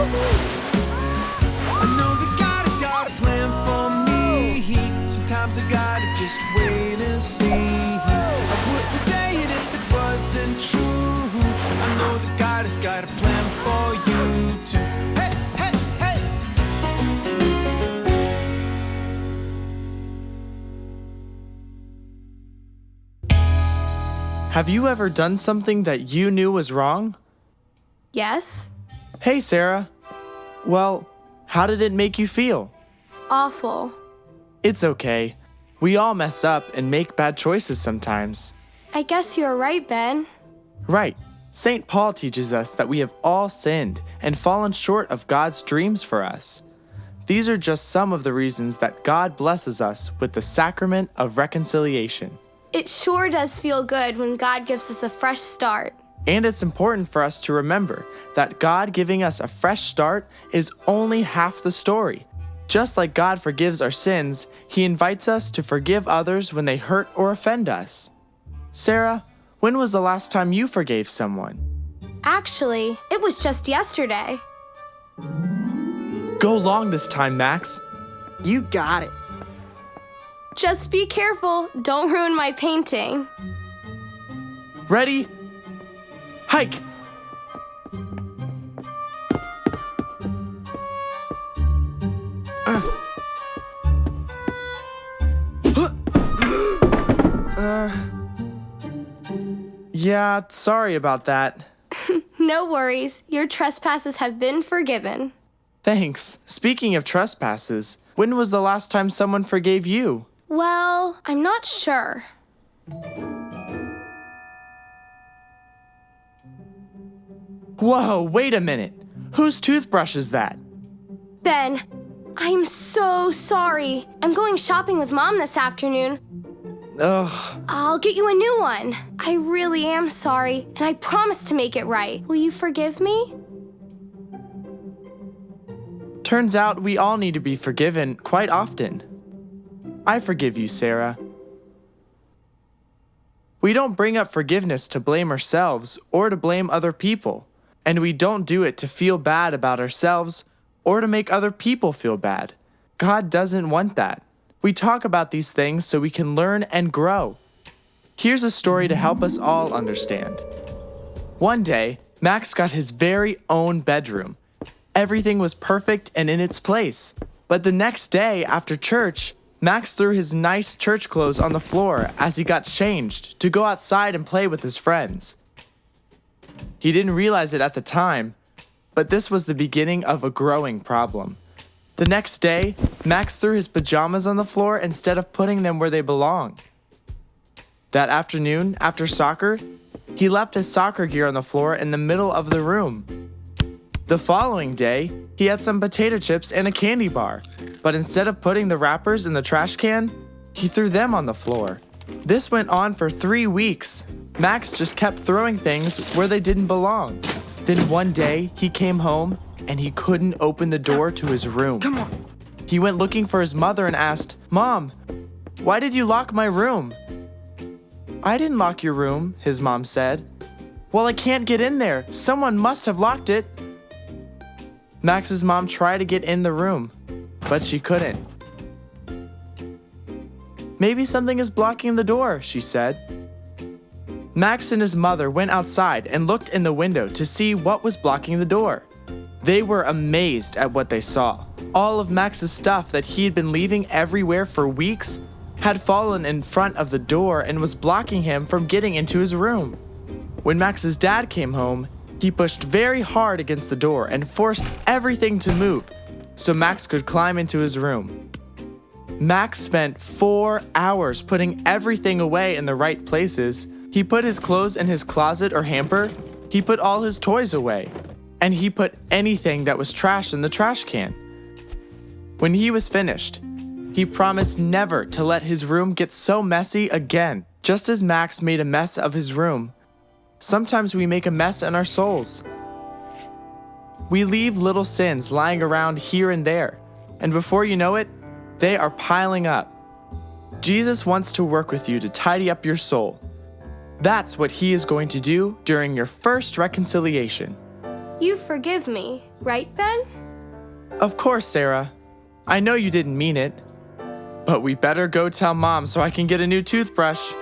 I know that God has got a plan for me. Sometimes I gotta just wait and see. I wouldn't say it if it wasn't true. I know that God has got a plan for you too. Hey, hey, hey! Have you ever done something that you knew was wrong? Yes? Hey, Sarah. Well, how did it make you feel? Awful. It's okay. We all mess up and make bad choices sometimes. I guess you're right, Ben. Right. St. Paul teaches us that we have all sinned and fallen short of God's dreams for us. These are just some of the reasons that God blesses us with the sacrament of reconciliation. It sure does feel good when God gives us a fresh start. And it's important for us to remember that God giving us a fresh start is only half the story. Just like God forgives our sins, He invites us to forgive others when they hurt or offend us. Sarah, when was the last time you forgave someone? Actually, it was just yesterday. Go long this time, Max. You got it. Just be careful. Don't ruin my painting. Ready? Hike! Yeah, sorry about that. No worries. Your trespasses have been forgiven. Thanks. Speaking of trespasses, when was the last time someone forgave you? Well, I'm not sure. Whoa, wait a minute. Whose toothbrush is that? Ben, I'm so sorry. I'm going shopping with Mom this afternoon. Ugh. I'll get you a new one. I really am sorry, and I promise to make it right. Will you forgive me? Turns out we all need to be forgiven quite often. I forgive you, Sarah. We don't bring up forgiveness to blame ourselves or to blame other people. And we don't do it to feel bad about ourselves or to make other people feel bad. God doesn't want that. We talk about these things so we can learn and grow. Here's a story to help us all understand. One day, Max got his very own bedroom. Everything was perfect and in its place. But the next day after church, Max threw his nice church clothes on the floor as he got changed to go outside and play with his friends. He didn't realize it at the time, but this was the beginning of a growing problem. The next day, Max threw his pajamas on the floor instead of putting them where they belong. That afternoon, after soccer, he left his soccer gear on the floor in the middle of the room. The following day, he had some potato chips and a candy bar, but instead of putting the wrappers in the trash can, he threw them on the floor. This went on for 3 weeks. Max just kept throwing things where they didn't belong. Then one day, he came home and he couldn't open the door to his room. Come on. He went looking for his mother and asked, "Mom, why did you lock my room?" "I didn't lock your room," his mom said. "Well, I can't get in there. Someone must have locked it." Max's mom tried to get in the room, but she couldn't. "Maybe something is blocking the door," she said. Max and his mother went outside and looked in the window to see what was blocking the door. They were amazed at what they saw. All of Max's stuff that he'd been leaving everywhere for weeks had fallen in front of the door and was blocking him from getting into his room. When Max's dad came home, he pushed very hard against the door and forced everything to move so Max could climb into his room. Max spent 4 hours putting everything away in the right places. He put his clothes in his closet or hamper. He put all his toys away. And he put anything that was trash in the trash can. When he was finished, he promised never to let his room get so messy again. Just as Max made a mess of his room, sometimes we make a mess in our souls. We leave little sins lying around here and there, and before you know it, they are piling up. Jesus wants to work with you to tidy up your soul. That's what He is going to do during your first reconciliation. You forgive me, right, Ben? Of course, Sarah. I know you didn't mean it. But we better go tell Mom so I can get a new toothbrush.